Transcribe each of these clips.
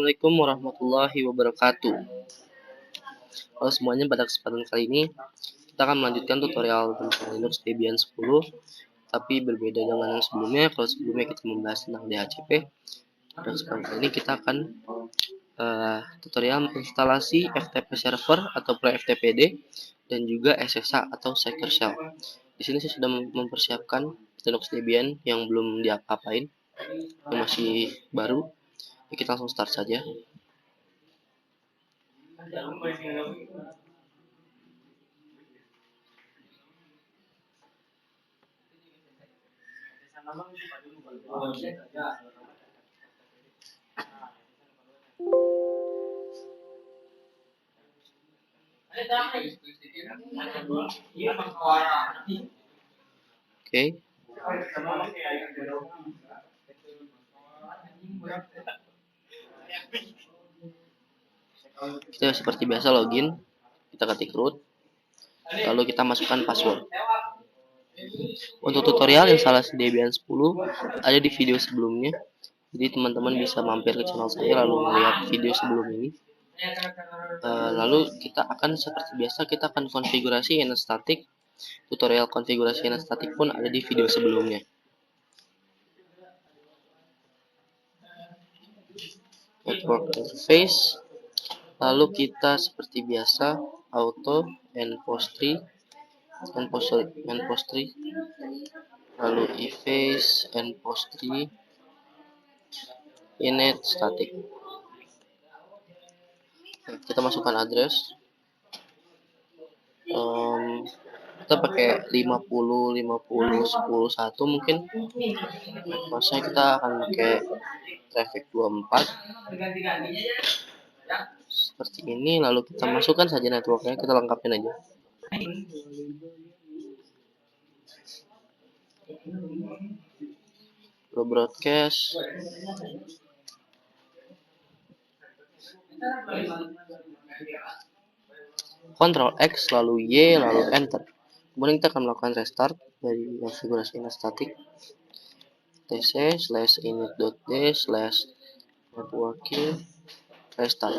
Assalamualaikum warahmatullahi wabarakatuh. Halo semuanya, pada kesempatan kali ini kita akan melanjutkan tutorial tentang Linux Debian 10, tapi berbeda dengan yang sebelumnya. Kalau sebelumnya kita membahas tentang DHCP, pada kesempatan kali ini kita akan tutorial instalasi FTP server atau FTPD dan juga SSH atau Secure Shell. Di sini saya sudah mempersiapkan Linux Debian yang belum diapa-apain, yang masih baru. Kita langsung start saja. Oke. Kita seperti biasa login, kita ketik root, lalu kita masukkan password. Untuk tutorial instalasi Debian 10 ada di video sebelumnya, jadi teman-teman bisa mampir ke channel saya lalu melihat video sebelum ini. Lalu kita akan seperti biasa, kita akan konfigurasi NetStatic. Tutorial konfigurasi NetStatic pun ada di video sebelumnya. Network interface, lalu kita seperti biasa auto npost3, lalu efface npost3 init static. Kita masukkan address, kita pakai 50 10 1 mungkin. Maksudnya kita akan pakai traffic 24 seperti ini. Lalu kita masukkan saja networknya, kita lengkapin aja. Lalu broadcast, Ctrl X lalu Y lalu enter. Kemudian kita akan melakukan restart dari konfigurasi NetStatic. tc/init.d/networking restart.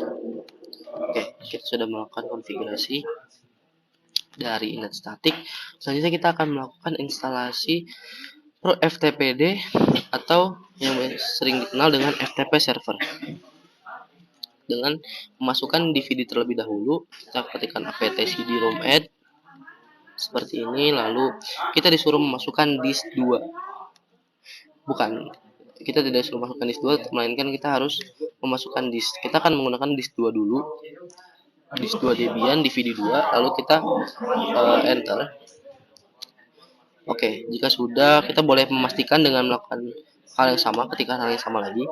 Oke, kita sudah melakukan konfigurasi dari NetStatic. Selanjutnya kita akan melakukan instalasi FTPD atau yang sering dikenal dengan FTP server. Dengan memasukkan DVD terlebih dahulu, kita ketikkan apt cd-rom add seperti ini, lalu kita disuruh memasukkan disk 2. Bukan, kita tidak disuruh memasukkan disk 2, melainkan kita harus memasukkan disk. Kita akan menggunakan disk 2 dulu, disk 2 Debian DVD 2, lalu kita enter. Oke, jika sudah, kita boleh memastikan dengan melakukan hal yang sama, ketikkan hal yang sama lagi.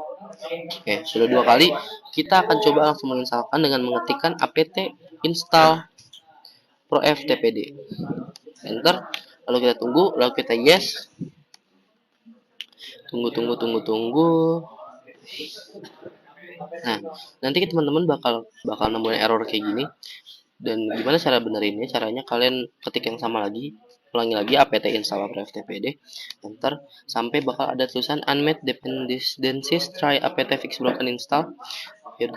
Oke, sudah 2 kali. Kita akan coba langsung menginstalkan dengan mengetikkan apt install pro-ftpd. Enter. Lalu kita tunggu, lalu kita yes. Tunggu. Nah, nanti teman-teman bakal nemuin error kayak gini. Dan gimana cara benerinnya? Caranya kalian ketik yang sama lagi, ulangi lagi apt install pro-ftpd, enter, sampai bakal ada tulisan unmet dependencies, try apt fix broken install.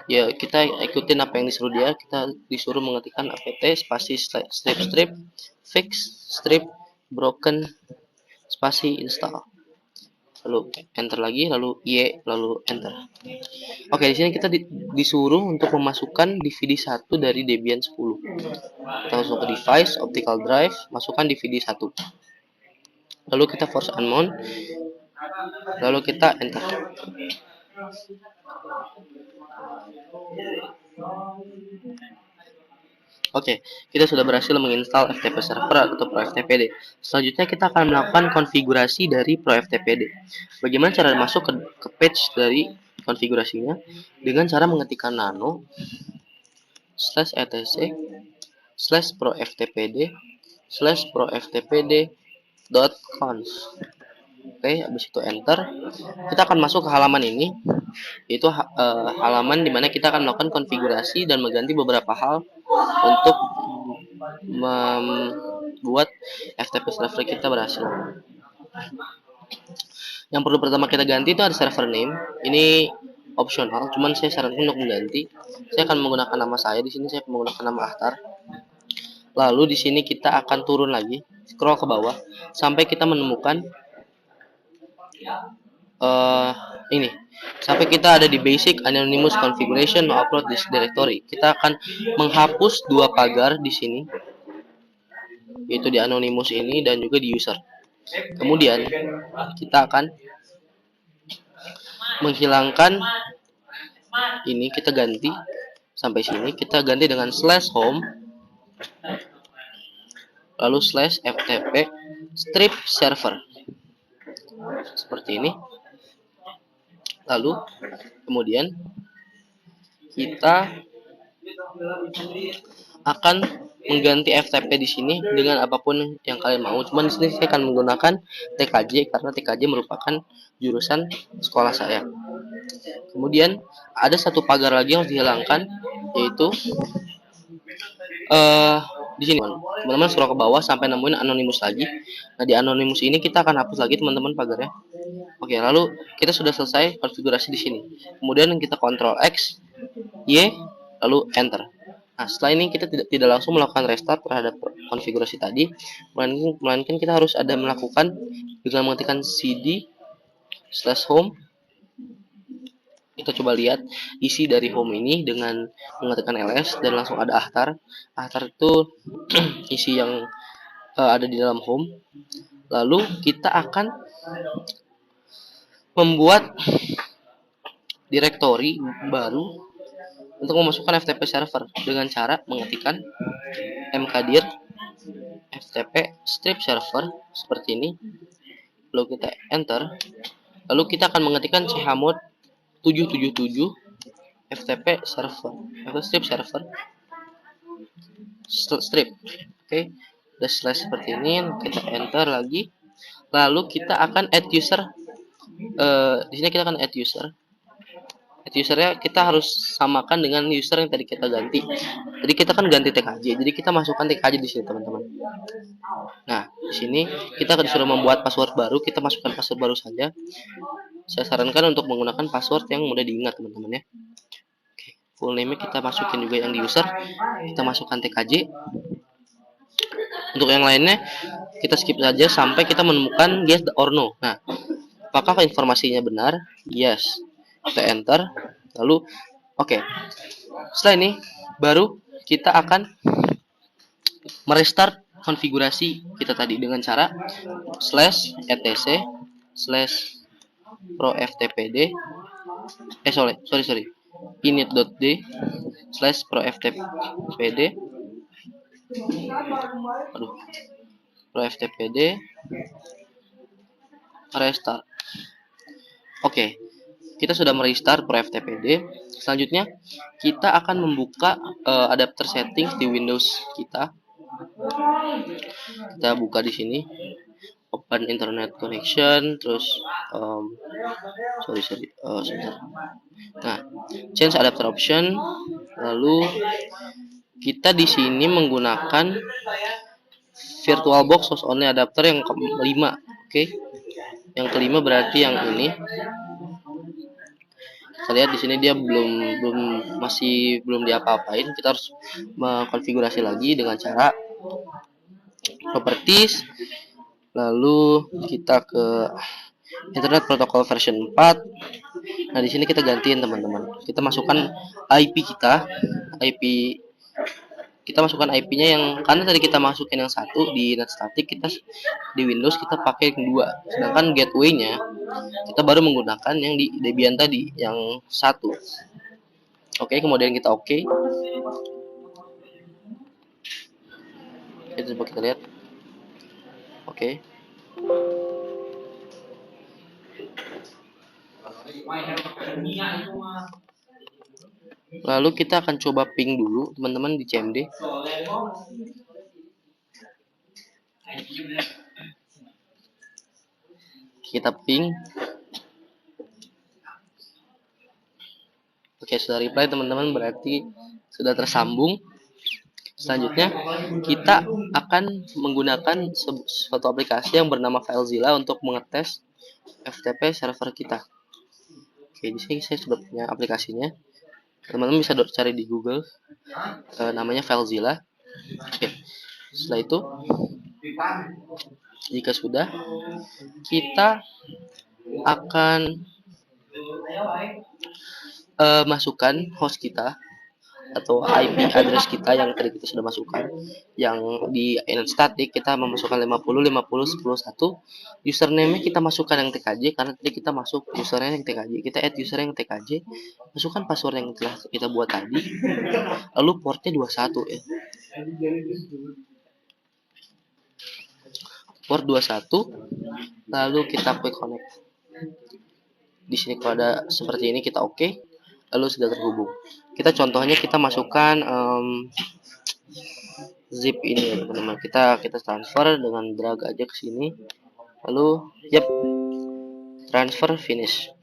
Ya, kita ikutin apa yang disuruh dia. Kita disuruh mengetikkan apt spasi strip fix strip broken spasi install, lalu enter lagi, lalu Y, lalu enter. Oke, di sini kita disuruh untuk memasukkan DVD 1 dari Debian 10. Kita masuk ke device, optical drive, masukkan DVD 1. Lalu kita force unmount, lalu kita enter. Oke, kita sudah berhasil menginstal FTP server atau pro-ftpd. Selanjutnya kita akan melakukan konfigurasi dari pro-ftpd. Bagaimana cara masuk ke page dari konfigurasinya? Dengan cara mengetikkan nano /etc/pro-ftpd/pro-ftpd.conf. Oke, habis itu enter. Kita akan masuk ke halaman ini, yaitu halaman dimana kita akan melakukan konfigurasi dan mengganti beberapa hal untuk membuat FTP server kita berhasil. Yang perlu pertama kita ganti itu ada server name. Ini opsional, cuman saya sarankan untuk mengganti. Saya akan menggunakan nama saya di sini, saya akan menggunakan nama Ahtar. Lalu di sini kita akan turun lagi, scroll ke bawah sampai kita menemukan ini, sampai kita ada di basic anonymous configuration no upload this directory. Kita akan menghapus dua pagar di sini, yaitu di anonymous ini dan juga di user. Kemudian kita akan menghilangkan ini, kita ganti sampai sini, kita ganti dengan /home lalu /ftp strip server seperti ini. Lalu kemudian kita akan mengganti FTP di sini dengan apapun yang kalian mau. Cuman di sini saya akan menggunakan TKJ karena TKJ merupakan jurusan sekolah saya. Kemudian ada satu pagar lagi yang harus dihilangkan, yaitu di sini teman-teman scroll ke bawah sampai nemuin anonymous lagi. Nah, di anonymous ini kita akan hapus lagi teman-teman pagarnya. Oke, lalu kita sudah selesai konfigurasi di sini. Kemudian kita Ctrl X, Y, lalu Enter. Nah, setelah ini kita tidak langsung melakukan restart terhadap konfigurasi tadi, melainkan kita harus ada melakukan dengan mengetikkan cd/home. Kita coba lihat isi dari home ini dengan mengetikkan ls dan langsung ada Ahtar. Ahtar itu isi yang ada di dalam home. Lalu kita akan membuat directory baru untuk memasukkan FTP server dengan cara mengetikkan mkdir ftp strip server seperti ini. Lalu kita enter. Lalu kita akan mengetikkan chmod 777 ftp server atau strip server strip. Oke, udah selesai seperti ini. Kita enter lagi. Lalu kita akan add user. Di sini kita akan add user. Add usernya kita harus samakan dengan user yang tadi kita ganti. Jadi kita kan ganti TKJ. Jadi kita masukkan TKJ di sini, teman-teman. Nah, di sini kita akan disuruh membuat password baru. Kita masukkan password baru saja. Saya sarankan untuk menggunakan password yang mudah diingat, teman-teman ya. Oke, full name kita masukin juga yang di user. Kita masukkan TKJ. Untuk yang lainnya kita skip saja sampai kita menemukan yes or no. Nah, apakah informasinya benar? Yes. Kita enter. Lalu oke. Setelah ini baru kita akan merestart konfigurasi kita tadi dengan cara /etc/proftpd init.d/proftpd proftpd restart. Oke, kita sudah merestart proftpd. Selanjutnya kita akan membuka adapter settings di Windows kita. Kita buka di sini, open internet connection, terus sebentar. Nah, change adapter option. Lalu kita di sini menggunakan VirtualBox host only adapter yang kelima. Oke. Yang kelima berarti yang ini. Kita lihat di sini dia masih belum diapa-apain. Kita harus mengkonfigurasi lagi dengan cara properties. Lalu kita ke Internet Protocol version 4. Nah, di sini kita gantiin, teman-teman. Kita masukkan kita masukkan IP-nya yang karena tadi kita masukin yang satu di net static, kita di Windows kita pakai yang dua. Sedangkan gateway-nya kita baru menggunakan yang di Debian tadi yang satu. Oke, kemudian kita oke. Coba kita lihat. Oke. Lalu kita akan coba ping dulu, teman-teman, di CMD. Kita ping. Oke, sudah reply, teman-teman, berarti sudah tersambung. Selanjutnya kita akan menggunakan suatu aplikasi yang bernama FileZilla untuk mengetes FTP server kita. Oke, di sini saya sudah punya aplikasinya. Teman-teman bisa cari di Google, namanya FileZilla. Oke, setelah itu jika sudah, kita akan masukkan host kita atau IP address kita yang tadi kita sudah masukkan, yang di init static kita memasukkan 50 50 10 1. Username kita masukkan yang TKJ karena tadi kita masuk usernya yang TKJ, kita add user yang TKJ, masukkan password yang telah kita buat tadi, lalu portnya 21 ya, port 21, lalu kita klik connect. Di sini kalau ada seperti ini kita oke, lalu sudah terhubung. Kita contohnya kita masukkan zip ini ya teman-teman, kita transfer dengan drag aja ke sini, lalu transfer finish.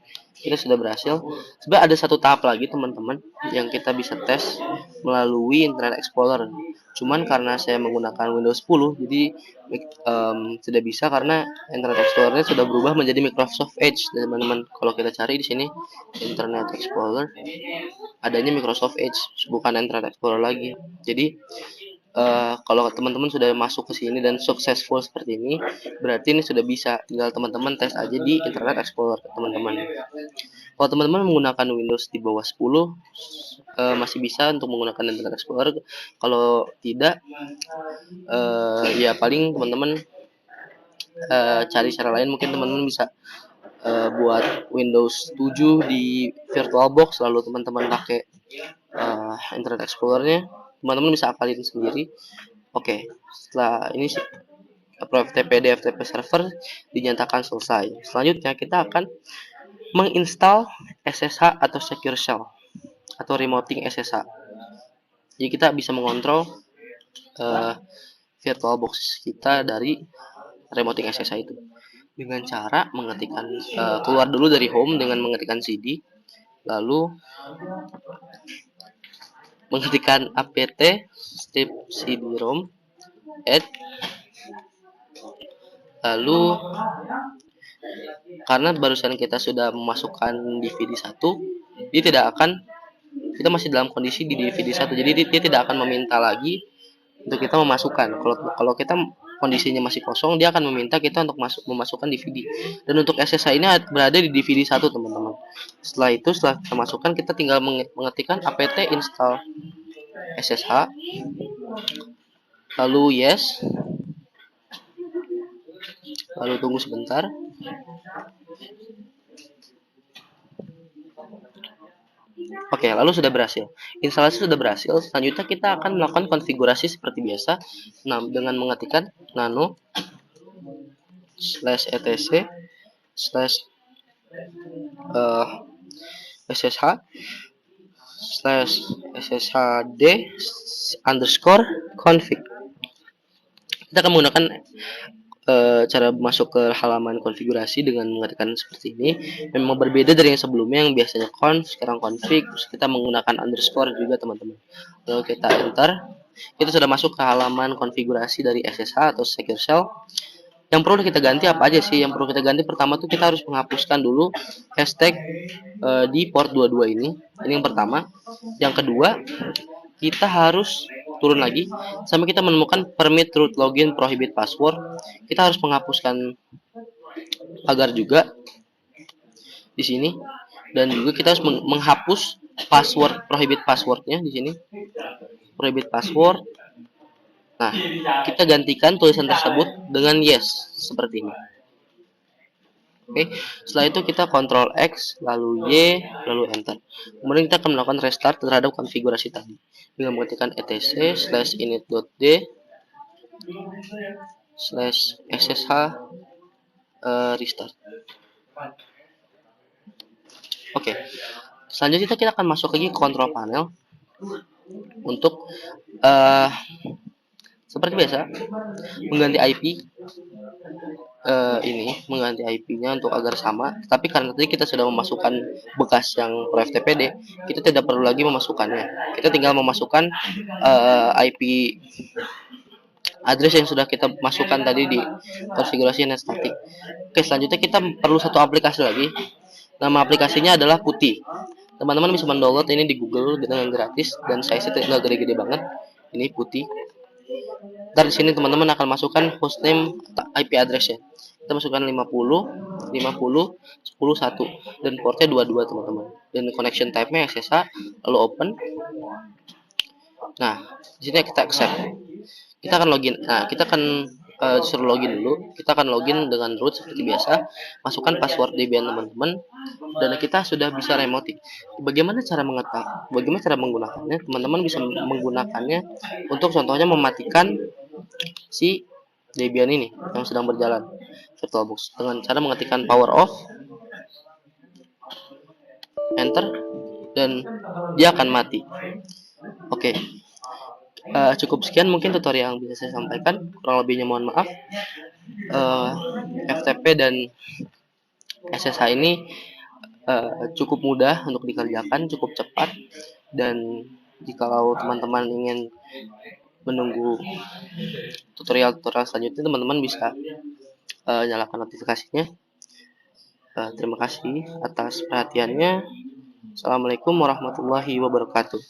Kita sudah berhasil. Sebenarnya ada satu tahap lagi teman-teman yang kita bisa tes melalui Internet Explorer. Cuman karena saya menggunakan Windows 10, jadi tidak bisa karena Internet Explorer sudah berubah menjadi Microsoft Edge, teman-teman. Kalau kita cari di sini Internet Explorer, adanya Microsoft Edge, bukan Internet Explorer lagi. Jadi kalau teman-teman sudah masuk ke sini dan successful seperti ini, berarti ini sudah bisa. Tinggal teman-teman tes aja di Internet Explorer, teman-teman. Kalau teman-teman menggunakan Windows di bawah 10, masih bisa untuk menggunakan Internet Explorer. Kalau tidak, ya paling teman-teman cari cara lain. Mungkin teman-teman bisa buat Windows 7 di VirtualBox, lalu teman-teman pakai Internet Explorer-nya. Teman-teman bisa apalin sendiri. Oke, setelah ini FTP server dinyatakan selesai. Selanjutnya kita akan menginstal SSH atau Secure Shell atau remoting SSH. Jadi kita bisa mengontrol VirtualBox kita dari remoting SSH itu dengan cara mengetikkan, keluar dulu dari home dengan mengetikkan cd, lalu mengetikkan apt strip cd-rom add, lalu karena barusan kita sudah memasukkan DVD 1, kita masih dalam kondisi di DVD 1, jadi dia tidak akan meminta lagi untuk kita memasukkan. Kalau kita kondisinya masih kosong, dia akan meminta kita untuk memasukkan DVD. Dan untuk SSH ini berada di DVD 1, teman-teman. Setelah kita masukkan, kita tinggal mengetikkan apt install SSH, lalu yes, lalu tunggu sebentar. Oke, lalu sudah berhasil. Instalasi sudah berhasil. Selanjutnya kita akan melakukan konfigurasi seperti biasa, dengan mengetikkan nano /etc /ssh /sshd_config. Kita akan menggunakan cara masuk ke halaman konfigurasi dengan mengetikkan seperti ini. Memang berbeda dari yang sebelumnya yang biasanya conf, sekarang config. Terus kita menggunakan underscore juga, teman-teman. Lalu kita enter. Kita sudah masuk ke halaman konfigurasi dari SSH atau Secure Shell. Yang perlu kita ganti apa aja sih? Yang perlu kita ganti pertama tuh kita harus menghapuskan dulu hashtag di port 22 ini. Ini yang pertama. Yang kedua, kita harus turun lagi sampai kita menemukan permit root login prohibit password. Kita harus menghapuskan pagar juga di sini, dan juga kita harus menghapus password prohibit passwordnya di sini, prohibit password. Nah, kita gantikan tulisan tersebut dengan yes seperti ini. Oke, setelah itu kita Ctrl X, lalu Y, lalu Enter. Kemudian kita akan melakukan restart terhadap konfigurasi tadi dengan mengetikkan etc/init.d /ssh restart. Oke, selanjutnya kita akan masuk lagi ke control panel untuk seperti biasa mengganti IP. Ini mengganti IP-nya untuk agar sama, tapi karena tadi kita sudah memasukkan bekas yang pro FTPD, kita tidak perlu lagi memasukkannya. Kita tinggal memasukkan IP address yang sudah kita masukkan tadi di konfigurasi net static. Oke, selanjutnya kita perlu satu aplikasi lagi, Nama aplikasinya adalah Putih. Teman-teman bisa mendownload ini di Google dengan gratis dan size-nya nggak gede-gede banget. Ini Putih. Ntar di sini teman-teman akan masukkan hostname IP address-nya. Kita masukkan 50, 50, 10, 1 dan portnya 22 teman-teman. Dan connection type-nya SSH, lalu open. Nah, di sini kita accept. Kita akan login. Nah, kita akan suruh login dulu. Kita akan login dengan root seperti biasa. Masukkan password Debian teman-teman. Dan kita sudah bisa remoting. Bagaimana cara menggunakannya? Teman-teman bisa menggunakannya untuk contohnya mematikan si Debian ini yang sedang berjalan VirtualBox dengan cara mengetikkan power off, enter, dan dia akan mati. Oke, cukup sekian mungkin tutorial yang bisa saya sampaikan. Kurang lebihnya mohon maaf. FTP dan SSH ini cukup mudah untuk dikerjakan, cukup cepat, dan jikalau teman-teman ingin menunggu tutorial-tutorial selanjutnya, teman-teman bisa nyalakan notifikasinya. Terima kasih atas perhatiannya. Assalamualaikum warahmatullahi wabarakatuh.